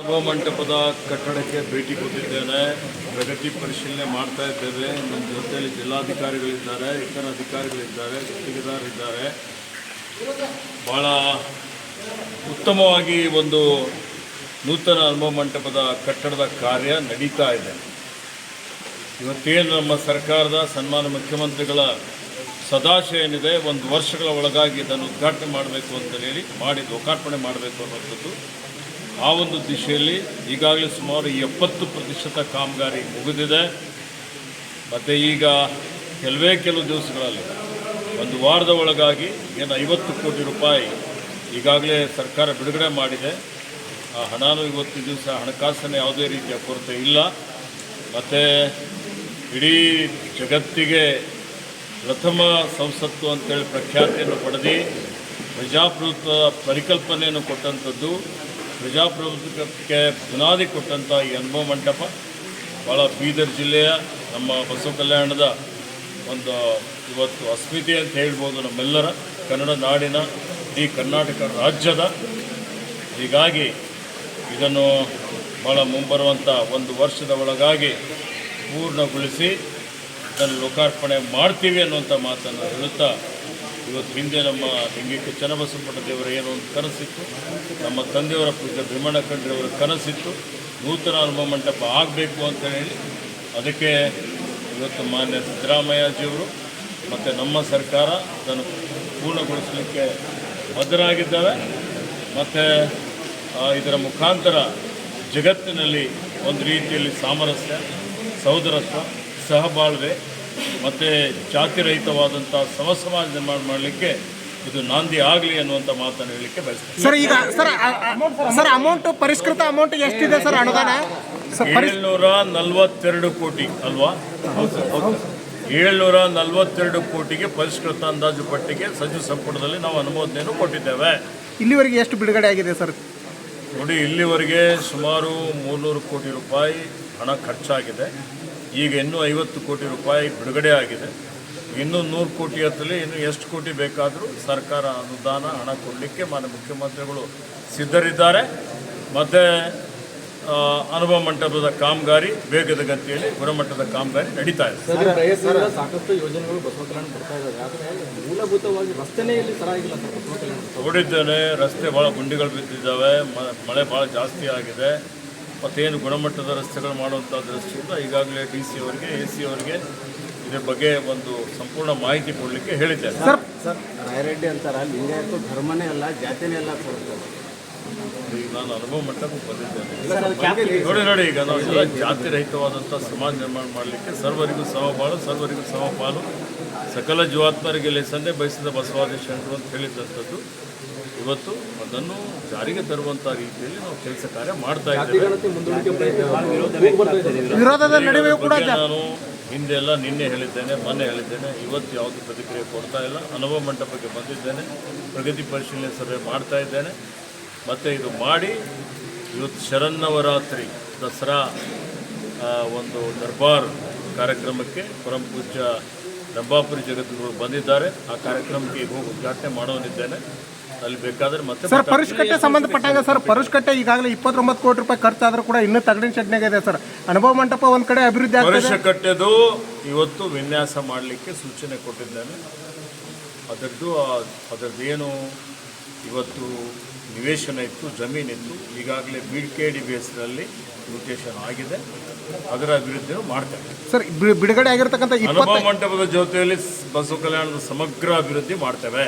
ಸಭಾ ಮಂಟಪದ ಕಟ್ಟಡಕ್ಕೆ ಭೇಟಿ ಕೊಟ್ಟಿದ್ದೇನೆ. ಪ್ರಗತಿ ಪರಿಶೀಲನೆ ಮಾಡ್ತಾ ಇದ್ದೇವೆ. ನಮ್ಮ ಜೊತೆಯಲ್ಲಿ ಜಿಲ್ಲಾಧಿಕಾರಿಗಳಿದ್ದಾರೆ, ಇತರ ಅಧಿಕಾರಿಗಳಿದ್ದಾರೆ, ಗುತ್ತಿಗೆದಾರರಿದ್ದಾರೆ. ಭಾಳ ಉತ್ತಮವಾಗಿ ಒಂದು ನೂತನ ಅನುಭವ ಮಂಟಪದ ಕಟ್ಟಡದ ಕಾರ್ಯ ನಡೀತಾ ಇದೆ. ಇವತ್ತೇನು ನಮ್ಮ ಸರ್ಕಾರದ ಸನ್ಮಾನ್ಯ ಮುಖ್ಯಮಂತ್ರಿಗಳ ಸದಾಶಯ ಏನಿದೆ, 1 ವರ್ಷಗಳ ಒಳಗಾಗಿ ಇದನ್ನು ಉದ್ಘಾಟನೆ ಮಾಡಬೇಕು ಅಂತ ಹೇಳಿ ಲೋಕಾರ್ಪಣೆ ಮಾಡಬೇಕು ಅನ್ನೋಂಥದ್ದು. ಆ ಒಂದು ದಿಶೆಯಲ್ಲಿ ಈಗಾಗಲೇ ಸುಮಾರು 70% ಕಾಮಗಾರಿ ಮುಗಿದಿದೆ. ಮತ್ತು ಈಗ ಕೆಲವು ದಿವಸಗಳಲ್ಲಿ 1 ವಾರದ ಒಳಗಾಗಿ ಏನು 50 ಕೋಟಿ ರೂಪಾಯಿ ಈಗಾಗಲೇ ಸರ್ಕಾರ ಬಿಡುಗಡೆ ಮಾಡಿದೆ. ಆ ಹಣನೂ ಇವತ್ತು ದಿವಸ ಹಣಕಾಸಿನ ಯಾವುದೇ ರೀತಿಯ ಕೊರತೆ ಇಲ್ಲ. ಮತ್ತು ಇಡೀ ಜಗತ್ತಿಗೆ ಪ್ರಥಮ ಸಂಸತ್ತು ಅಂತೇಳಿ ಪ್ರಖ್ಯಾತಿಯನ್ನು ಪಡೆದು ಪ್ರಜಾಪ್ರಭುತ್ವ ಪರಿಕಲ್ಪನೆಯನ್ನು ಕೊಟ್ಟಂಥದ್ದು, ಪ್ರಜಾಪ್ರಭುತ್ವಕ್ಕೆ ಬುನಾದಿ ಕೊಟ್ಟಂಥ ಈ ಅನುಭವ ಮಂಟಪ ಭಾಳ ಬೀದರ್ ಜಿಲ್ಲೆಯ ನಮ್ಮ ಬಸವ ಕಲ್ಯಾಣದ ಒಂದು ಇವತ್ತು ಅಸ್ಮಿತೆ ಅಂತ ಹೇಳ್ಬೋದು ನಮ್ಮೆಲ್ಲರ ಕನ್ನಡ ನಾಡಿನ ಈ ಕರ್ನಾಟಕ ರಾಜ್ಯದ. ಹೀಗಾಗಿ ಇದನ್ನು ಭಾಳ ಮುಂಬರುವಂಥ 1 ವರ್ಷದ ಒಳಗಾಗಿ ಪೂರ್ಣಗೊಳಿಸಿ ಇದನ್ನು ಲೋಕಾರ್ಪಣೆ ಮಾಡ್ತೀವಿ ಅನ್ನುವಂಥ ಮಾತನ್ನು ಹೇಳುತ್ತಾ, ಇವತ್ತು ಹಿಂದೆ ನಮ್ಮ ಲಿಂಗಿಕ ಚನ್ನಬಸವಪುಟ್ಟ ದೇವರ ಏನೋ ಒಂದು ಕನಸಿತ್ತು, ನಮ್ಮ ತಂದೆಯವರ ಪೂಜ್ಯ ಭೀಮಣ್ಣ ಖಂಡ್ರೆಯವರ ಕನಸಿತ್ತು, ನೂತನ ಅನುಭವ ಮಂಟಪ ಆಗಬೇಕು ಅಂತ ಹೇಳಿ. ಅದಕ್ಕೆ ಇವತ್ತು ಮಾನ್ಯ ಸಿದ್ದರಾಮಯ್ಯಜಿಯವರು ಮತ್ತು ನಮ್ಮ ಸರ್ಕಾರ ಅದನ್ನು ಪೂರ್ಣಗೊಳಿಸಲಿಕ್ಕೆ ಬದ್ಧರಾಗಿದ್ದಾವೆ. ಮತ್ತು ಇದರ ಮುಖಾಂತರ ಜಗತ್ತಿನಲ್ಲಿ ಒಂದು ರೀತಿಯಲ್ಲಿ ಸಾಮರಸ್ಯ, ಸಹೋದರತ್ವ, ಸಹಬಾಳ್ವೆ ಮತ್ತು ಜಾತಿರಹಿತವಾದಂಥ ಸಮಸಮಾಜ ನಿರ್ಮಾಣ ಮಾಡಲಿಕ್ಕೆ ಇದು ನಾಂದಿ ಆಗಲಿ ಅನ್ನುವಂಥ ಮಾತನ್ನು ಹೇಳಲಿಕ್ಕೆ ಬಯಸ್ತೀನಿ. ಸರ್, ಈಗ ಸರ್ ಅಮೌಂಟ್ ಪರಿಷ್ಕೃತ ಅಮೌಂಟ್ ಎಷ್ಟಿದೆ ಸರ್ ಅನುದಾನ? 742 ಕೋಟಿ ಅಲ್ವಾ? 742 ಕೋಟಿಗೆ ಪರಿಷ್ಕೃತ ಅಂದಾಜು ಪಟ್ಟಿಗೆ ಸಚಿವ ಸಂಪುಟದಲ್ಲಿ ನಾವು ಅನುಮೋದನೆಯನ್ನು ಕೊಟ್ಟಿದ್ದೇವೆ. ಇಲ್ಲಿವರೆಗೆ ಎಷ್ಟು ಬಿಡುಗಡೆ ಆಗಿದೆ ಸರ್? ನೋಡಿ, ಇಲ್ಲಿವರೆಗೆ ಸುಮಾರು 300 ಕೋಟಿ ರೂಪಾಯಿ ಹಣ ಖರ್ಚಾಗಿದೆ. ಈಗ ಇನ್ನೂ 50 ಕೋಟಿ ರೂಪಾಯಿ ಬಿಡುಗಡೆ ಆಗಿದೆ. ಇನ್ನೂ 100 ಕೋಟಿ ಹತ್ತಲಿ ಇನ್ನೂ ಎಷ್ಟು ಕೋಟಿ ಬೇಕಾದರೂ ಸರ್ಕಾರ ಅನುದಾನ ಹಣ ಕೊಡಲಿಕ್ಕೆ ಮಾನ್ಯ ಮುಖ್ಯಮಂತ್ರಿಗಳು ಸಿದ್ಧರಿದ್ದಾರೆ. ಮತ್ತು ಅನುಭವ ಮಂಟಪದ ಕಾಮಗಾರಿ ವೇಗದ ಗತಿಯಲ್ಲಿ ಗುಣಮಟ್ಟದ ಕಾಮಗಾರಿ ನಡೀತಾ ಇದೆ. ಸಾಕಷ್ಟು ಯೋಜನೆಗಳು ಬಸವ ಕಲ್ಯಾಣ ಬರ್ತಾ ಇದ್ದಾರೆ, ಆದರೆ ಮೂಲಭೂತವಾಗಿ ರಸ್ತೆನೇ ಇಲ್ಲಿ ಸರಿಯಾಗಿಲ್ಲ ಸರ್. ಬಸವ ಕಲ್ಯಾಣ ನೋಡಿದ್ದೇನೆ, ರಸ್ತೆ ಭಾಳ ಗುಂಡಿಗಳು ಬಿದ್ದಿದ್ದಾವೆ, ಮಳೆ ಭಾಳ ಜಾಸ್ತಿ ಆಗಿದೆ. ಮತ್ತೇನು ಗುಣಮಟ್ಟದ ರಸ್ತೆಗಳು ಮಾಡುವಂಥ ದೃಷ್ಟಿಯಿಂದ ಈಗಾಗಲೇ DC ಅವರಿಗೆ, AC ಅವರಿಗೆ ಇದ್ರ ಬಗ್ಗೆ ಒಂದು ಸಂಪೂರ್ಣ ಮಾಹಿತಿ ಕೊಡಲಿಕ್ಕೆ ಹೇಳಿದ್ದೇನೆ. ಸರ್ ರಾಯರೆಡ್ಡಿ ಅಂತಾರ, ಲಿಂಗಾಯತ ಧರ್ಮನೇ ಅಲ್ಲ, ಜಾತಿನೇ ಅಲ್ಲ ಸರ್. ಈಗ ನಾನು ಅನುಭವ ಮಂಟಪಕ್ಕೆ ಬಂದಿದ್ದೇನೆ. ನೋಡಿ, ಈಗ ನಾವು ಎಲ್ಲ ಜಾತಿ ರಹಿತವಾದಂಥ ಸಮಾಜ ನಿರ್ಮಾಣ ಮಾಡಲಿಕ್ಕೆ ಸರ್ವರಿಗೂ ಸಮಬಾಳು, ಸರ್ವರಿಗೂ ಸಮಪಾಲು, ಸಕಲ ಜೀವಾತ್ಮರಿಗೆ ಲೆಸನ್ನೇ ಬಯಸಿದ ಬಸವಾದಿ ಶರಣರು ಅಂತ ಹೇಳಿದಂಥದ್ದು. ಇವತ್ತು ಅದನ್ನು ಜಾರಿಗೆ ತರುವಂಥ ರೀತಿಯಲ್ಲಿ ನಾವು ಕೆಲಸ ಕಾರ್ಯ ಮಾಡ್ತಾ ಇದ್ದೇವೆ. ನಾನು ಹಿಂದೆಲ್ಲ ನಿನ್ನೆ ಹೇಳಿದ್ದೇನೆ, ಮೊನ್ನೆ ಹೇಳಿದ್ದೇನೆ, ಇವತ್ತು ಯಾವುದು ಪ್ರತಿಕ್ರಿಯೆ ಕೊಡ್ತಾ ಇಲ್ಲ. ಅನುಭವ ಮಂಟಪಕ್ಕೆ ಬಂದಿದ್ದೇನೆ, ಪ್ರಗತಿ ಪರಿಶೀಲನೆ ಸಭೆ ಮಾಡ್ತಾ ಇದ್ದೇನೆ. ಮತ್ತು ಇದು ಮಾಡಿ ಇವತ್ತು ಶರನ್ನವರಾತ್ರಿ ದಸರಾ ಒಂದು ದರ್ಬಾರ್ ಕಾರ್ಯಕ್ರಮಕ್ಕೆ ಪರಮ ಪೂಜ್ಯ ರಂಭಾಪುರಿ ಜಗದ್ಗುರು ಬಂದಿದ್ದಾರೆ. ಆ ಕಾರ್ಯಕ್ರಮಕ್ಕೆ ಈಗ ಹೋಗಿ ಉದ್ಘಾಟನೆ ಮಾಡೋನಿದ್ದೇನೆ. ಅಲ್ಲಿ ಬೇಕಾದ್ರೆ ಮತ್ತೆ ಸರ್ ಪರಿಷ್ಕಟ್ಟೆ ಸಂಬಂಧಪಟ್ಟಾಗ ಸರ್, ಪರಿಷ್ಕಟ್ಟೆ ಈಗಾಗಲೇ 29 ಕೋಟಿ ರೂಪಾಯಿ ಖರ್ಚಾದರೂ ಕೂಡ ಇನ್ನೂ ತಗಡಿನ ಚಟ್ನಾಗ ಇದೆ ಸರ್. ಅನುಭವ ಮಂಟಪ ಒಂದು ಕಡೆ ಅಭಿವೃದ್ಧಿ ಆಗ್ತದೆ. ಪರಿಷ್ಕಟ್ಟೆದು ಇವತ್ತು ವಿನ್ಯಾಸ ಮಾಡಲಿಕ್ಕೆ ಸೂಚನೆ ಕೊಟ್ಟಿದ್ದೇನೆ. ಅದರದ್ದೇನು ಇವತ್ತು ನಿವೇಶನ ಇತ್ತು, ಜಮೀನಿತ್ತು, ಈಗಾಗಲೇ BKD ಬೇಸ್ನಲ್ಲಿ ಮ್ಯೂಟೇಷನ್ ಆಗಿದೆ. ಅದರ ಅಭಿವೃದ್ಧಿಯನ್ನು ಮಾಡ್ತೇವೆ ಸರ್. ಬಿಡುಗಡೆ ಆಗಿರ್ತಕ್ಕಂಥ ಅನುಭವ ಮಂಟಪದ ಜೊತೆಯಲ್ಲಿ ಬಸವ ಕಲ್ಯಾಣದ ಸಮಗ್ರ ಅಭಿವೃದ್ಧಿ ಮಾಡ್ತೇವೆ.